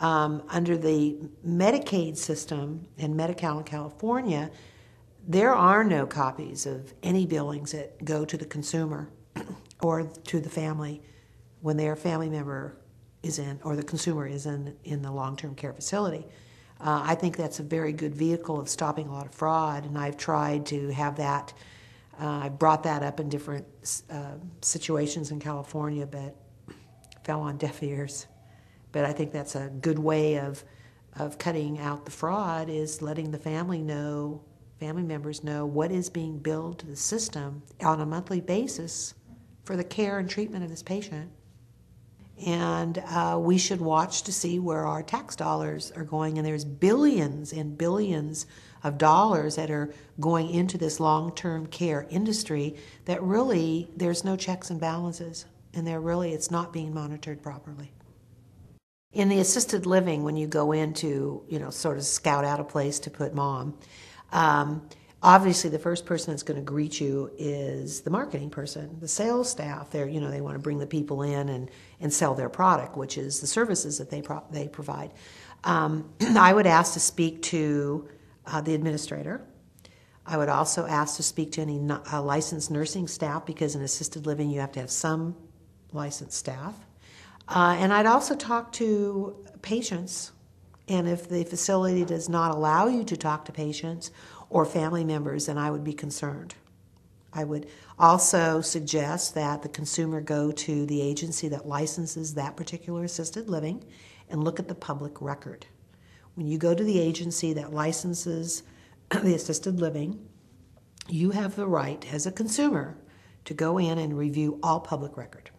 Under the Medicaid system in Medi-Cal in California, there are no copies of any billings that go to the consumer or to the family when their family member is in, or the consumer is in the long-term care facility. I think that's a very good vehicle of stopping a lot of fraud, and I've tried to have that. I brought that up in different situations in California, but fell on deaf ears. But I think that's a good way of cutting out the fraud, is letting the family members know what is being billed to the system on a monthly basis for the care and treatment of this patient. And we should watch to see where our tax dollars are going, and there's billions and billions of dollars that are going into this long-term care industry that really there's no checks and balances, and it's not being monitored properly. In the assisted living, when you go in to, sort of scout out a place to put mom, obviously the first person that's going to greet you is the marketing person, the sales staff. They want to bring the people in and sell their product, which is the services that they provide. I would ask to speak to the administrator. I would also ask to speak to any licensed nursing staff, because in assisted living you have to have some licensed staff. And I'd also talk to patients, and if the facility does not allow you to talk to patients or family members, then I would be concerned. I would also suggest that the consumer go to the agency that licenses that particular assisted living and look at the public record. When you go to the agency that licenses the assisted living, you have the right as a consumer to go in and review all public record.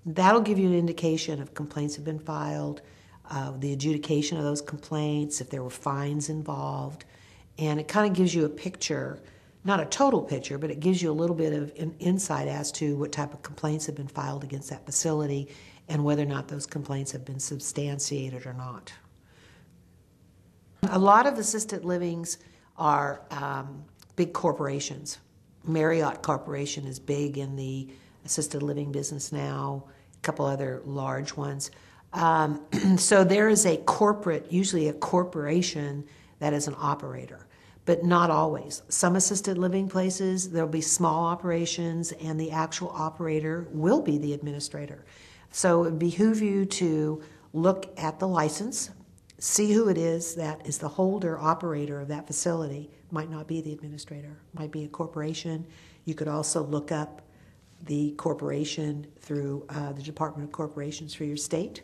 That'll give you an indication if complaints have been filed, the adjudication of those complaints, if there were fines involved, and it kind of gives you a picture, not a total picture, but it gives you a little bit of an insight as to what type of complaints have been filed against that facility and whether or not those complaints have been substantiated or not. A lot of assisted livings are big corporations. Marriott Corporation is big in the assisted living business now, a couple other large ones. So there is usually a corporation that is an operator, but not always. Some assisted living places, there'll be small operations, and the actual operator will be the administrator. So it would behoove you to look at the license, see who it is that is the holder, operator of that facility. Might not be the administrator, might be a corporation. You could also look up the corporation through the Department of Corporations for your state,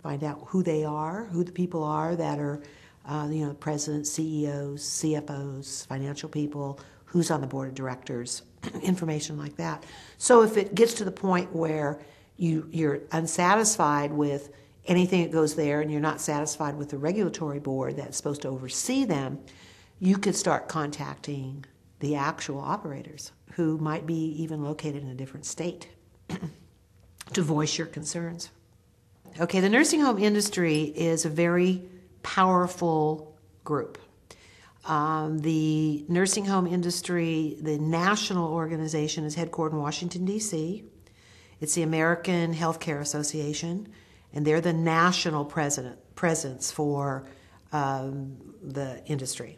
find out who they are, who the people are that are presidents, CEOs, CFOs, financial people, who's on the board of directors, information like that. So if it gets to the point where you're unsatisfied with anything that goes there and you're not satisfied with the regulatory board that's supposed to oversee them, you could start contacting the actual operators who might be even located in a different state to voice your concerns. Okay, the nursing home industry is a very powerful group. The nursing home industry, the national organization, is headquartered in Washington, D.C. It's the American Healthcare Association, and they're the national presence for the industry.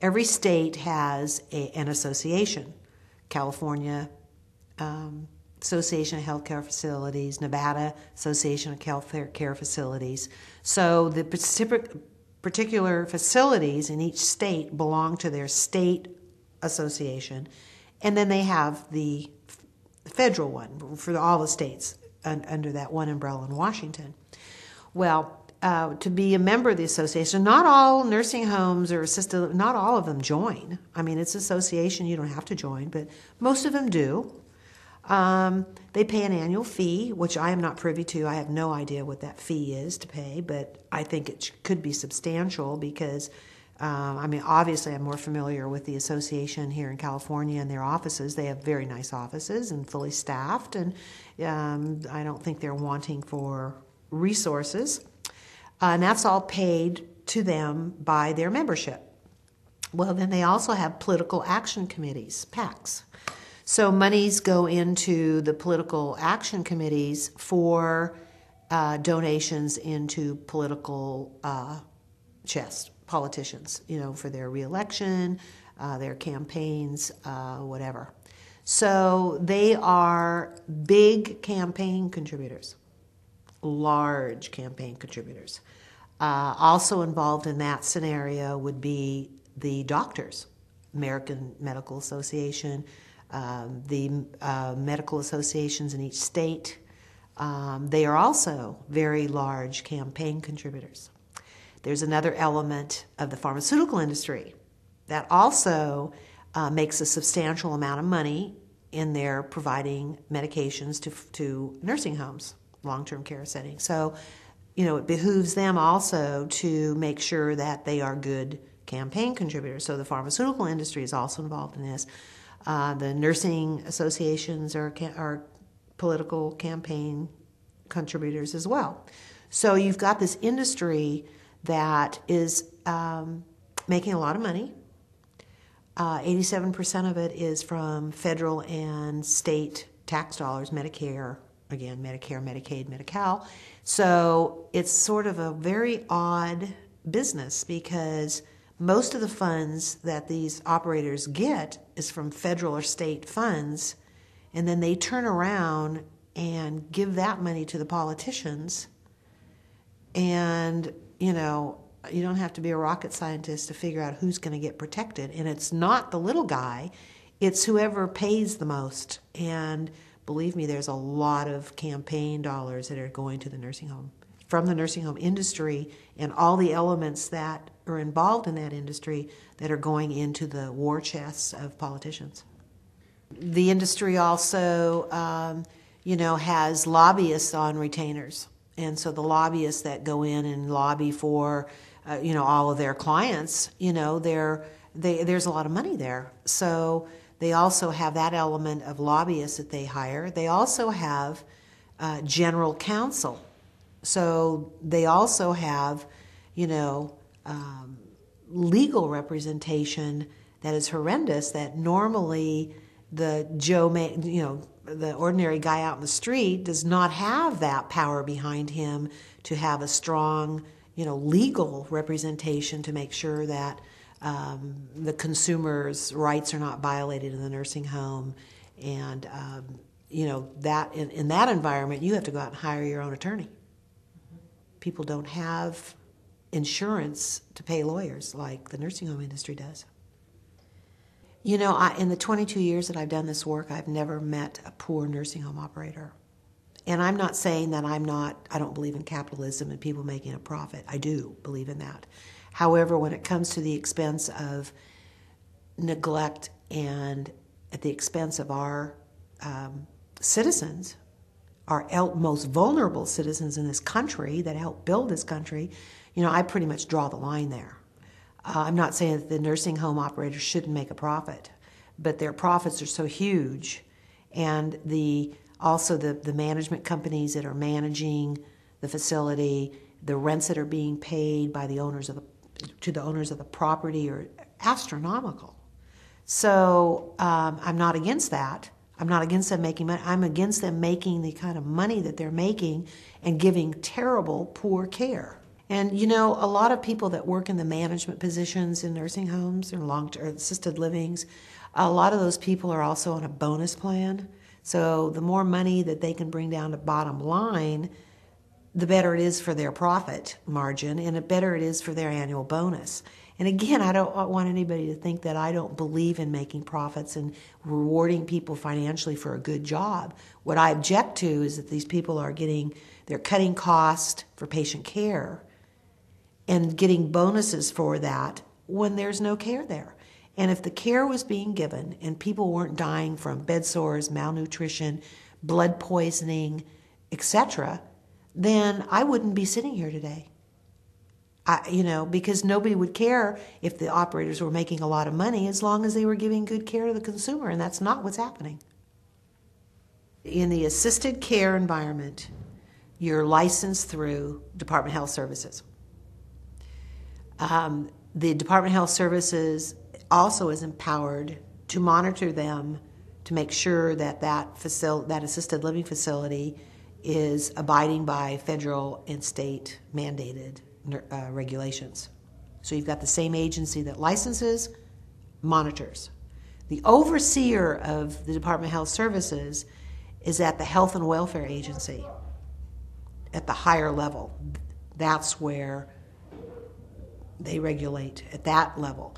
Every state has an association. California Association of Healthcare Facilities, Nevada Association of Healthcare Facilities. So the particular facilities in each state belong to their state association, and then they have the federal one for all the states under that one umbrella in Washington. Well, to be a member of the association, not all nursing homes or assisted, not all of them join. I mean, it's an association, you don't have to join, but most of them do. They pay an annual fee, which I am not privy to. I have no idea what that fee is to pay, but I think it could be substantial because, obviously I'm more familiar with the association here in California and their offices. They have very nice offices and fully staffed, and I don't think they're wanting for resources. And that's all paid to them by their membership. Well, then they also have political action committees, PACs. So monies go into the political action committees for donations into political chest, politicians, for their reelection, their campaigns, whatever. So they are big campaign contributors, large campaign contributors. Also involved in that scenario would be the doctors, American Medical Association, the medical associations in each state. They are also very large campaign contributors. There's another element of the pharmaceutical industry that also makes a substantial amount of money in their providing medications to nursing homes, long-term care settings. So, it behooves them also to make sure that they are good campaign contributors. So the pharmaceutical industry is also involved in this. The nursing associations are political campaign contributors as well. So you've got this industry that is making a lot of money. 87% of it is from federal and state tax dollars, Medicare, again, Medicare, Medicaid, Medi-Cal. So it's sort of a very odd business because most of the funds that these operators get is from federal or state funds, and then they turn around and give that money to the politicians. And, you don't have to be a rocket scientist to figure out who's going to get protected. And it's not the little guy, it's whoever pays the most. And believe me, there's a lot of campaign dollars that are going to the nursing home, from the nursing home industry and all the elements that are involved in that industry that are going into the war chests of politicians. The industry also, has lobbyists on retainers. And so the lobbyists that go in and lobby for, all of their clients, there's a lot of money there. So they also have that element of lobbyists that they hire. They also have general counsel. So they also have, legal representation that is horrendous that normally the the ordinary guy out in the street does not have that power behind him to have a strong, legal representation to make sure that the consumer's rights are not violated in the nursing home. And, that in that environment, you have to go out and hire your own attorney. People don't have insurance to pay lawyers like the nursing home industry does. In the 22 years that I've done this work, I've never met a poor nursing home operator. And I'm not saying that I don't believe in capitalism and people making a profit. I do believe in that. However, when it comes to the expense of neglect and at the expense of our citizens, our most vulnerable citizens in this country that help build this country, I pretty much draw the line there. I'm not saying that the nursing home operators shouldn't make a profit, but their profits are so huge, and also the management companies that are managing the facility, the rents that are being paid by to the owners of the property are astronomical. So I'm not against that. I'm not against them making money. I'm against them making the kind of money that they're making and giving terrible, poor care. And, a lot of people that work in the management positions in nursing homes or long-term assisted livings, a lot of those people are also on a bonus plan. So the more money that they can bring down to bottom line, the better it is for their profit margin and the better it is for their annual bonus. And again, I don't want anybody to think that I don't believe in making profits and rewarding people financially for a good job. What I object to is that these people they're cutting cost for patient care and getting bonuses for that when there's no care there. And if the care was being given and people weren't dying from bed sores, malnutrition, blood poisoning, etc., then I wouldn't be sitting here today. Because nobody would care if the operators were making a lot of money as long as they were giving good care to the consumer, and that's not what's happening. In the assisted care environment, you're licensed through Department of Health Services. The Department of Health Services also is empowered to monitor them to make sure that that assisted living facility is abiding by federal and state mandated regulations. So you've got the same agency that licenses, monitors. The overseer of the Department of Health Services is at the Health and Welfare Agency at the higher level. That's where they regulate at that level.